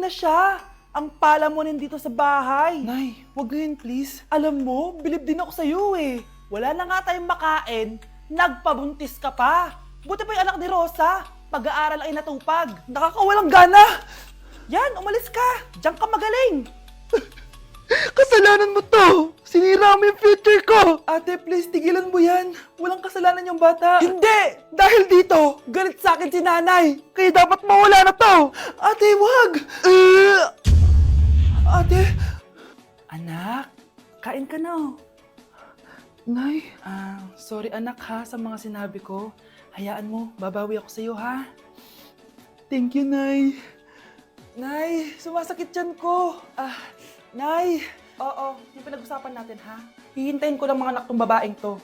na siya. Ang palamunin dito sa bahay. Nay, wag ganyan please. Alam mo, bilib din ako sa'yo eh. Wala na nga tayong makain, nagpabuntis ka pa. Buti pa yung anak ni Rosa, pag-aaral ay natupag. Nakakawalang gana! Yan, umalis ka. Diyan ka magaling. Kasalanan mo to! Sinira mo yung future ko! Ate, please, tigilan mo yan. Walang kasalanan yung bata. Hindi! Dahil dito, galit sa akin si nanay. Kaya dapat mawala na to! Ate, wag! Ate! Anak, kain ka na. Nay, Sorry anak ha sa mga sinabi ko. Hayaan mo, babawi ako sa'yo ha. thank you, Nay. Nay, sumasakit yan ko. Nay. Oo, yung pinag-usapan natin ha. Hihintayin ko lang mga anak tong babaeng to.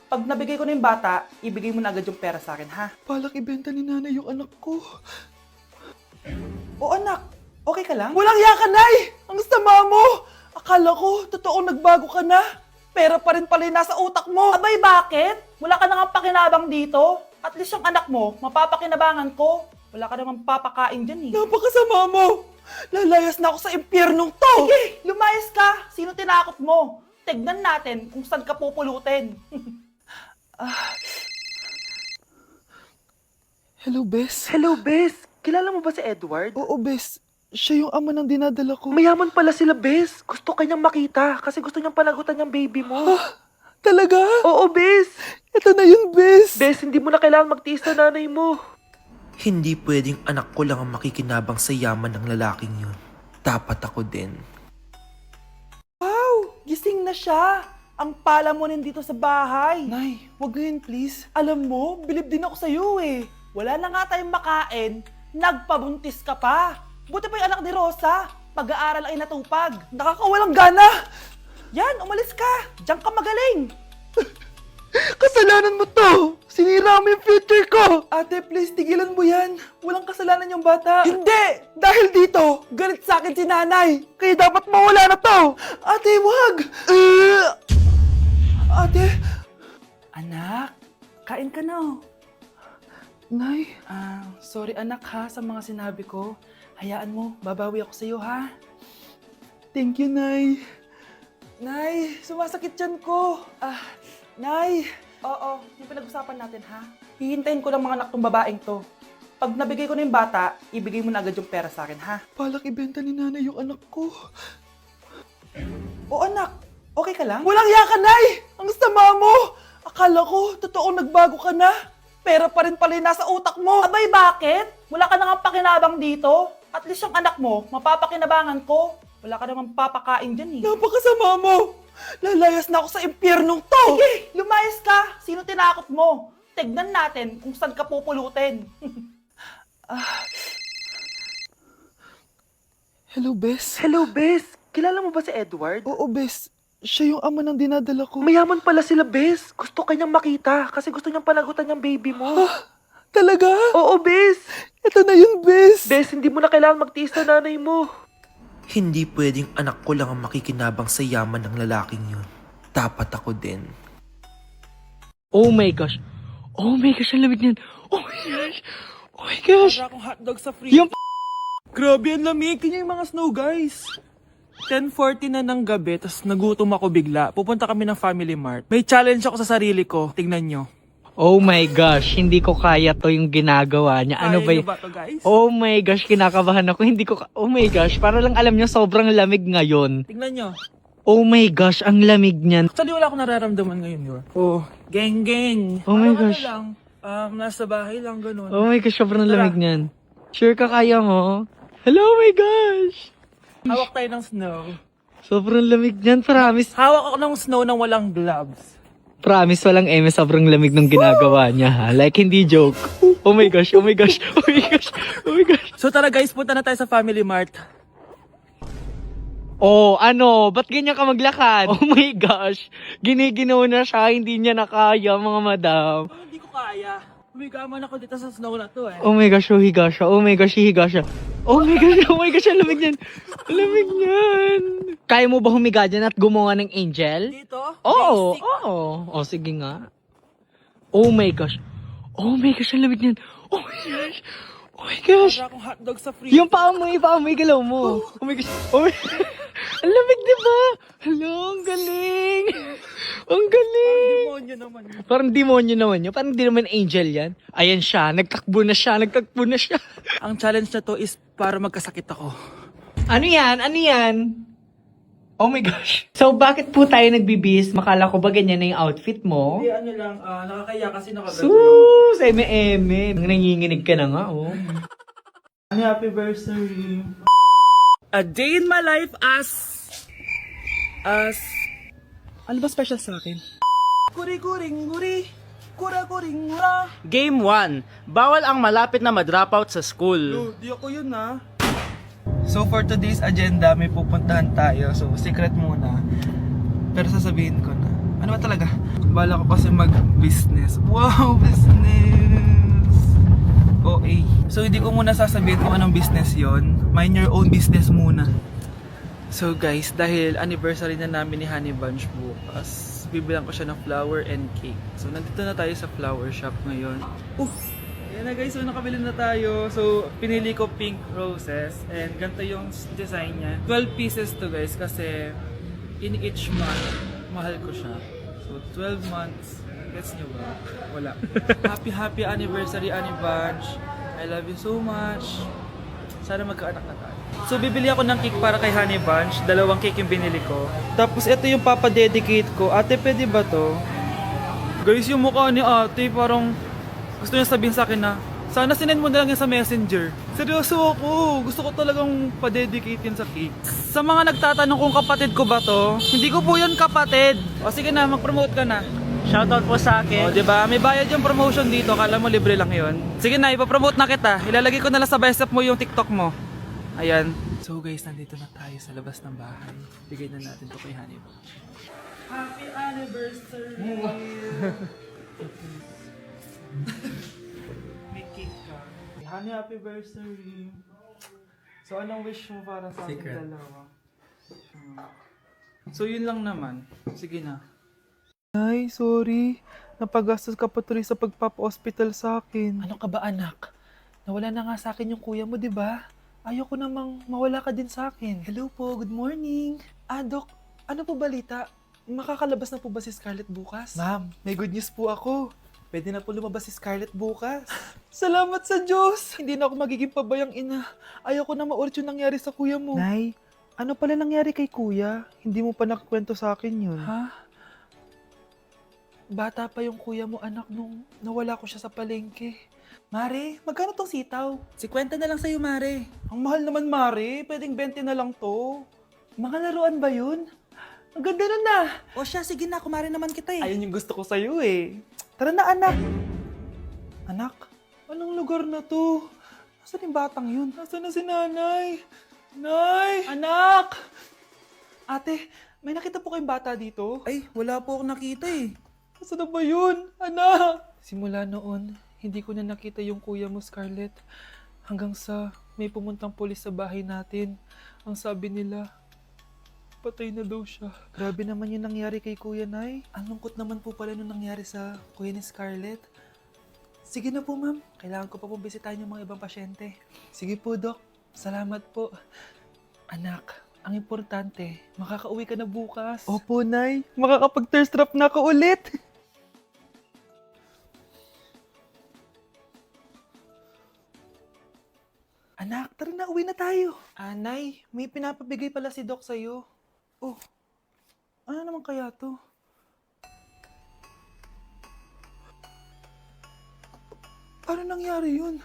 Pag nabigay ko na yung bata, ibigay mo na agad yung pera sa akin ha. Palak ibenta ni nanay yung anak ko. O anak, okay ka lang? Walang iya ka, Nay! Ang sama mo! Akala ko, totoong nagbago ka na. Pera pa rin pala yung nasa utak mo. Abay, bakit? Wala ka nang pakinabang dito. At least yung anak mo, mapapakinabangan ko. Wala ka namang papakain dyan eh. Napakasama mo! Lalayas na ako sa impyernong to! Sige, lumayas ka. Sino tinakot mo? Tignan natin kung saan ka pupulutin. Hello, Bes. Hello, Bes. Kilala mo ba si Edward? Oo, Bes. Siya yung ama ng dinadala ko. Mayaman pala sila, Bes. Gusto kanyang makita kasi gusto niyang panagutan yung baby mo. Talaga? Oo, Bes. Ito na yun, Bes. Bes, hindi mo na kailangan magtiis na nanay mo. Hindi pwedeng anak ko lang ang makikinabang sa yaman ng lalaking yun. Dapat ako din. Wow, gising na siya. Ang palamunin dito sa bahay. Nay, wag ganyan please. Alam mo, bilib din ako sa'yo eh. Wala na nga tayong makain, nagpabuntis ka pa. Buti pa yung anak ni Rosa, pag-aaral ay natupag. Nakakawalang gana! Yan, umalis ka. Diyan ka magaling. Kasalanan mo to! Sinira mo yung future ko! Ate, please, tigilan mo yan. Walang kasalanan yung bata. Hindi! Dahil dito, galit sa akin si nanay. Kaya dapat mawala na to! Ate, wag! Ate! Anak, kain ka na. Nay, Sorry anak ha sa mga sinabi ko. Hayaan mo, babawi ako sa'yo ha. thank you, Nay. Nay, sumasakit yan ko. Nay. Oo, yung pinag-usapan natin ha. Hihintayin ko lang mga anak tong babaeng to. Pag nabigay ko na yung bata, ibigay mo na agad yung pera sa akin ha. Palak ibenta ni nanay yung anak ko. O anak, okay ka lang? Walang iya ka, Nay! Ang sama mo! Akala ko, totoong nagbago ka na. Pera pa rin pala yung nasa utak mo. Abay, bakit? Wala ka nang pakinabang dito. At least yung anak mo, mapapakinabangan ko. Wala ka namang papakain dyan eh. Napakasama mo! Lalayas na ako sa impyernong to! Sige, lumayas ka. Sino tinakot mo? Tignan natin kung saan ka pupulutin. Hello, Bes. Hello, Bes. Kilala mo ba si Edward? Oo, Bes. Siya yung ama ng dinadala ko. Mayaman pala sila, Bes. Gusto kanyang makita kasi gusto niyang panagutan yung baby mo. Talaga? Oo, Bes. Ito na yun, Bes. Bes, hindi mo na kailangan magtiis na nanay mo. Hindi pwedeng anak ko lang ang makikinabang sa yaman ng lalaking yun. Dapat ako din. Oh my gosh. Oh my gosh, ang lamig niyan. Oh my gosh. Oh my gosh. Para akong hotdog sa free. Yung Grabe, ang lamig. Kanya yung mga snow, guys. 10:40 na ng gabi, tas nagutom ako bigla. Pupunta kami ng Family Mart. May challenge ako sa sarili ko. Tingnan nyo. Oh my gosh, hindi ko kaya to yung ginagawa niya. Ano ba Kaya yun? nyo ba to, guys? Oh my gosh, kinakabahan ako. Hindi ko oh my gosh, para lang alam niyo sobrang lamig ngayon. Tingnan nyo. Oh my gosh, ang lamig niyan. Actually, wala akong nararamdaman ngayon, Yor. Oh, geng. Oh my Ano gosh. lang, nasa bahay lang, ganun. Oh my gosh, sobrang Tara. lamig niyan. Sure ka kaya mo? Hello, oh my gosh. Hawak tayo ng snow. Sobrang lamig niyan, promise. Hawak ako ng snow nang walang gloves. Promise, walang eme, sobrang lamig nung ginagawa niya ha. Like, hindi joke. Oh my gosh, oh my gosh, oh my gosh, oh my gosh. So tara guys, punta na tayo sa Family Mart. Oh, ano? Ba't ganyan ka maglakad? Oh my gosh. Giniginaw na siya, hindi niya na kaya, mga madam. Oh, hindi ko kaya. Humiga man ako dito sa snow na to eh. Oh my gosh, higa siya. Oh my gosh, higa siya. Oh my gosh, ang lamig niyan. Ang lamig niyan. Kaya mo ba humiga dyan at gumawa ng angel? Dito? Oo, Basic. oo. Oh, sige nga. Oh my gosh. Oh my gosh, ang lamig niyan. Oh my gosh. Oh my gosh! Para akong hotdog sa freezer. Yung paamoy, galaw mo. Oh my gosh. Oh my... Ang lamig, di ba? Hello, ang galing. Ang galing. Demonyo naman yun. Parang demonyo naman yun. Parang di naman angel yan. Ayan siya. Nagtakbo na siya. Ang challenge na to is para magkasakit ako. Ano yan? Oh my gosh. So, bakit po tayo nagbibis? Makala ko ba ganyan na yung outfit mo? Hindi, ano lang, nakakaya kasi nakagano. Sus! Eme-eme. Nanginginig ka na nga, oh. Happy anniversary. A day in my life as... Ano ba special sa akin? Kuri-kuring-guri. Kura-kuring-gura. Game 1. Bawal ang malapit na ma-dropout sa school. Di ako yun ha. So for today's agenda, may pupuntahan tayo. So secret muna. Pero sasabihin ko na. Ano ba talaga? Bala ko kasi mag-business. Wow, business! OA. So hindi ko muna sasabihin kung anong business yon. Mind your own business muna. So guys, dahil anniversary na namin ni Honey Bunch bukas, bibilang ko siya ng flower and cake. So nandito na tayo sa flower shop ngayon. Ayan na guys, so nakabili na tayo. So pinili ko pink roses and ganito yung design niya. 12 pieces to guys kasi in each month, mahal ko siya. So 12 months, gets nyo ba? Wala. Happy anniversary Honey Bunch. I love you so much. Sana magkaanak na tayo. So bibili ako ng cake para kay Honey Bunch. 2 cake yung binili ko. Tapos ito yung papadedicate ko. Ate, pwede ba to? Guys, yung mukha ni ate parang gusto niya sabihin sa akin na sana sinend mo na lang yan sa messenger. Seryoso ako. Gusto ko talagang pa-dedicate yan sa cake. Sa mga nagtatanong kung kapatid ko ba to, hindi ko po yan kapatid. O sige na, mag-promote ka na. Shoutout po sa O, akin. diba? May bayad yung promotion dito. Kala mo libre lang yon. Sige na, ipapromote na kita. Ilalagay ko na lang sa bicep mo yung TikTok mo. Ayan. So guys, nandito na tayo sa labas ng bahay. Bigay na natin to kay Honey Bunch. Happy anniversary! May cake ka. Honey, happy anniversary! So anong wish mo para sa ating dalawa? So yun lang naman. Sige na. Ay, sorry. Napagastos ka pa tuloy sa pagpapa-hospital sa akin. Ano ka ba, anak? Nawala na nga sa akin yung kuya mo, di ba? Ayoko namang mawala ka din sa akin. Hello po, good morning. Dok, ano po balita? Makakalabas na po ba si Scarlett bukas? Ma'am, may good news po ako. Pwede na po lumabas si Scarlett bukas. Salamat sa Diyos! Hindi na ako magiging pabayang ina. Ayoko na maulit yung nangyari sa kuya mo. Nay, ano pala nangyari kay kuya? Hindi mo pa nakakwento sa akin yun. Ha? Bata pa yung kuya mo, anak, nung nawala ko siya sa palengke. Mare, magkano tong sitaw? 50 na lang sa'yo, Mare. Ang mahal naman, Mare. Pwedeng 20 na lang to. Mga laruan ba yun? Ang ganda nun na. O siya, sige na. Kumare naman kita eh. Ayun yung gusto ko sa'yo eh. Tara na, anak. Anak, anong lugar na to? Nasaan yung batang yun? Nasaan na si nanay? Nay! Anak! Ate, may nakita po kayong bata dito? Ay, wala po akong nakita eh. Nasaan na ba yun? Anak! Simula noon, hindi ko na nakita yung kuya mo, Scarlett. Hanggang sa may pumuntang pulis sa bahay natin. Ang sabi nila, patay na daw siya. Grabe naman yung nangyari kay Kuya Nay. Ang lungkot naman po pala nung nangyari sa kuya ni Scarlett. Sige na po, ma'am. Kailangan ko pa pong bisitahin yung mga ibang pasyente. Sige po, Dok. Salamat po. Anak, ang importante, makakauwi ka na bukas. Opo, Nay. Makakapag-thirst trap na ako ulit. Anak, tara na, uwi na tayo. Nay, may pinapabigay pala si Doc sa'yo. Oh, ano naman kaya to? Paano nangyari yun?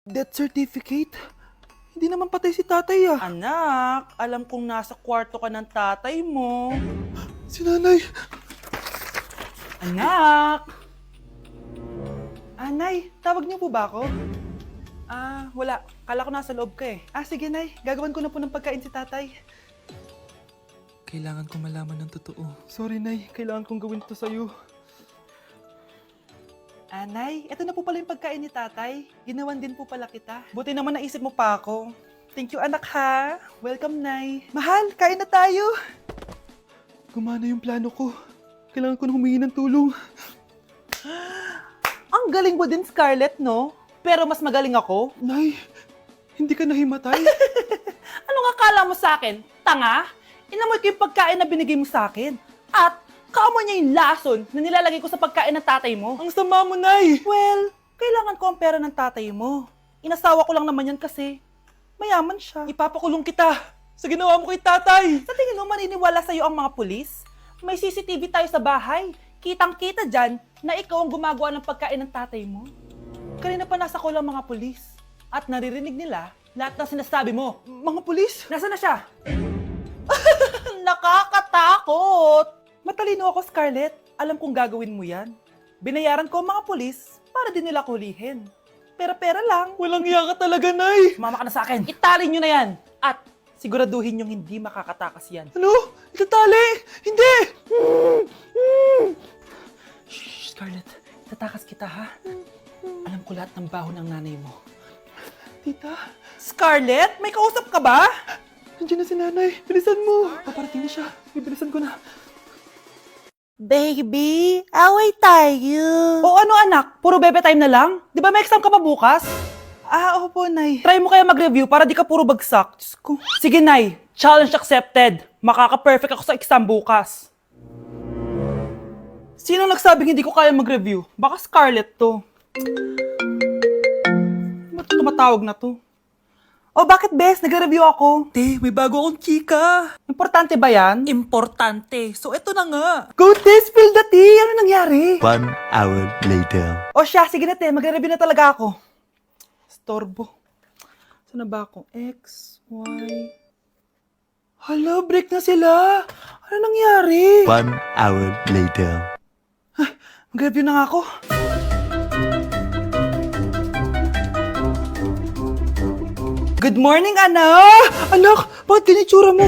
Death certificate? Hindi naman patay si tatay ah. Anak, alam kong nasa kwarto ka ng tatay mo. Si nanay. Anak! Nay, tawag niyo po ba ako? Wala. Kala ko nasa loob ka eh. Sige, Nay. Gagawan ko na po ng pagkain si tatay. Kailangan ko malaman ng totoo. Sorry, Nay. Kailangan kong gawin ito sa'yo. Nay, ito na po pala yung pagkain ni tatay. Ginawan din po pala kita. Buti naman naisip mo pa ako. Thank you, anak ha. Welcome, Nay. Mahal, kain na tayo. Gumana yung plano ko. Kailangan ko na humingi ng tulong. Ang Ang galing mo din, Scarlett, no? Pero mas magaling ako. Nay, hindi ka nahimatay. Anong akala mo sa akin? Tanga? Inamoy ko yung pagkain na binigay mo sa akin. At kaamoy niya yung lason na nilalagay ko sa pagkain ng tatay mo. Ang sama mo, Nay. Well, kailangan ko ang pera ng tatay mo. Inasawa ko lang naman yan kasi mayaman siya. Ipapakulong kita sa ginawa mo kay tatay. Sa tingin mo maniniwala sa'yo ang mga pulis? May CCTV tayo sa bahay. Kitang-kita dyan na ikaw ang gumagawa ng pagkain ng tatay mo. Kanina pa nasa kulang mga pulis. At naririnig nila lahat ng sinasabi mo. Mga pulis. Nasaan na siya? Nakakatakot! Matalino ako, Scarlett. Alam kong gagawin mo yan. Binayaran ko ang mga pulis para din nila kulihin. Pera-pera lang. Walang iya ka talaga, Nay. Sumama ka na sa akin. Italin nyo na yan. At siguraduhin yung hindi makakatakas yan. Ano? Itatali? Hindi! Shh, Scarlett. Tatakas kita, ha? Alam ko lahat ng baho ng nanay mo. Tita, Scarlett, may kausap ka ba? nandiyan na si nanay. Bilisan mo. Paparating na siya. Bibilisan ko na. Baby, away tayo. O ano anak, puro bebe time na lang? Di ba may exam ka pa bukas? Opo, Nay. Try mo kaya mag-review para di ka puro bagsak. Diyos ko. Sige, Nay. Challenge accepted. Makaka-perfect ako sa exam bukas. Sino nagsabing hindi ko kaya mag-review? Baka Scarlett to. Ba't tumatawag na to? Oh, bakit, Bes? Nagre-review ako. Te, may bago akong chika. Importante ba yan? Importante. So, eto na nga. Go, Te! Spill the tea! Ano nangyari? 1 hour later. O siya, sige na, Te. Magre-review na talaga ako. Storbo. Saan na ba ako? X, Y... Hala, break na sila. Ano nangyari? 1 hour later. Mag-review na nga ako. Good morning, anak! Anak, bakit ganyan itsura mo?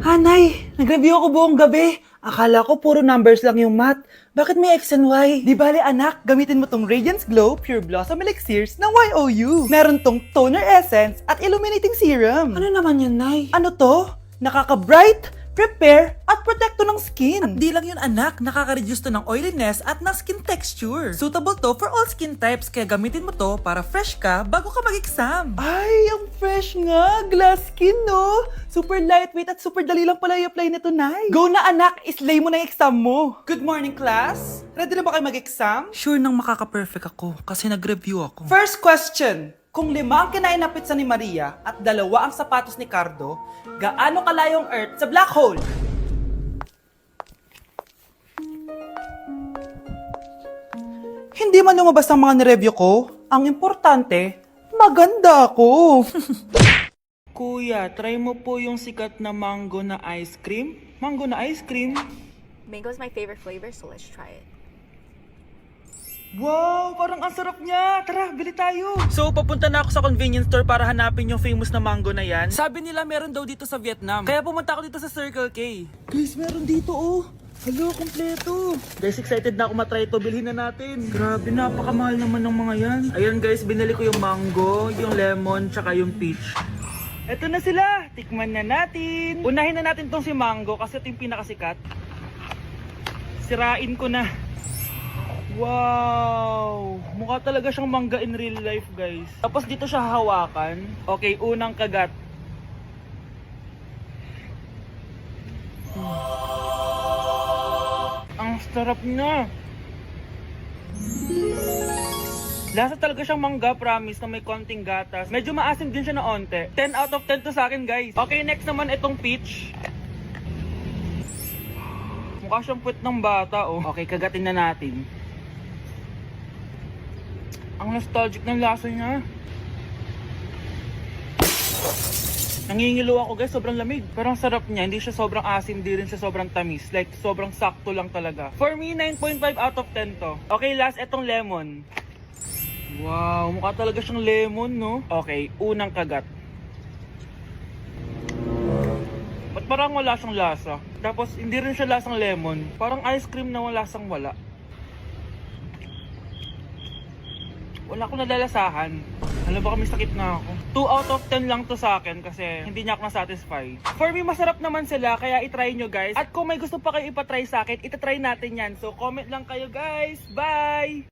Hanay, nag-review ako buong gabi. Akala ko puro numbers lang yung math. Bakit may X and Y? Di bale, anak, gamitin mo tong Radiance Glow Pure Blossom Elixirs ng YOU. Meron tong toner essence at illuminating serum. Ano naman yun, Nay? Ano to? Nakaka-bright, prepare, at protekto ng skin. At di lang yun, anak. Nakaka-reduce to ng oiliness at ng skin texture. Suitable to for all skin types, kaya gamitin mo to para fresh ka bago ka mag-exam. Ay, ang fresh nga. Glass skin, no? Super lightweight at super dali lang pala i-apply nito, Nay. Go na, anak. Islay mo na yung exam mo. Good morning, class. Ready na ba kayo mag-exam? Sure nang makaka-perfect ako kasi nag-review ako. First question. Kung 5 ang kinain na pizza ni Maria at 2 ang sapatos ni Cardo, gaano kalayo ang Earth sa black hole? Hindi man lumabas ang mga nireview ko. Ang importante, maganda ako. Kuya, try mo po yung sikat na mango na ice cream. Mango na ice cream? Mango is my favorite flavor, so let's try it. Wow, parang ang sarap niya. Tara, bili tayo. So, papunta na ako sa convenience store para hanapin yung famous na mango na yan. Sabi nila meron daw dito sa Vietnam. Kaya pumunta ako dito sa Circle K. Guys, meron dito oh. Hello, kompleto. Guys, excited na ako matry ito. Bilhin na natin. Grabe, napakamahal naman ng mga yan. Ayan guys, binili ko yung mango, yung lemon, tsaka yung peach. Eto na sila. Tikman na natin. Unahin na natin tong si mango kasi ito yung pinakasikat. Sirain ko na. Wow! Mukha talaga siyang mangga in real life, guys. Tapos dito siya hawakan. Okay, unang kagat. Ang sarap niya. Lasa talaga siyang mangga, promise, na may konting gatas. Medyo maasim din siya na onte. 10 out of 10 to sa akin, guys. Okay, next naman itong peach. Mukha siyang puwet ng bata, oh. Okay, kagatin na natin. Ang nostalgic ng lasa niya. Nangingilo ako guys, sobrang lamig. Pero ang sarap niya, hindi siya sobrang asim, hindi rin siya sobrang tamis. Like, sobrang sakto lang talaga. For me, 9.5 out of 10 to. Okay, last, etong lemon. Wow, mukha talaga siyang lemon, no? Okay, unang kagat. Ba't parang wala siyang lasa? Tapos, hindi rin siya lasang lemon. Parang ice cream na wala lasang wala. Wala akong nadalasahan. Alam ba kami sakit na ako. 2 out of 10 lang to sa akin kasi hindi niya ako na-satisfy. For me, masarap naman sila kaya itry nyo guys. At kung may gusto pa kayo ipatry sa akin, itatry natin yan. So comment lang kayo guys. Bye!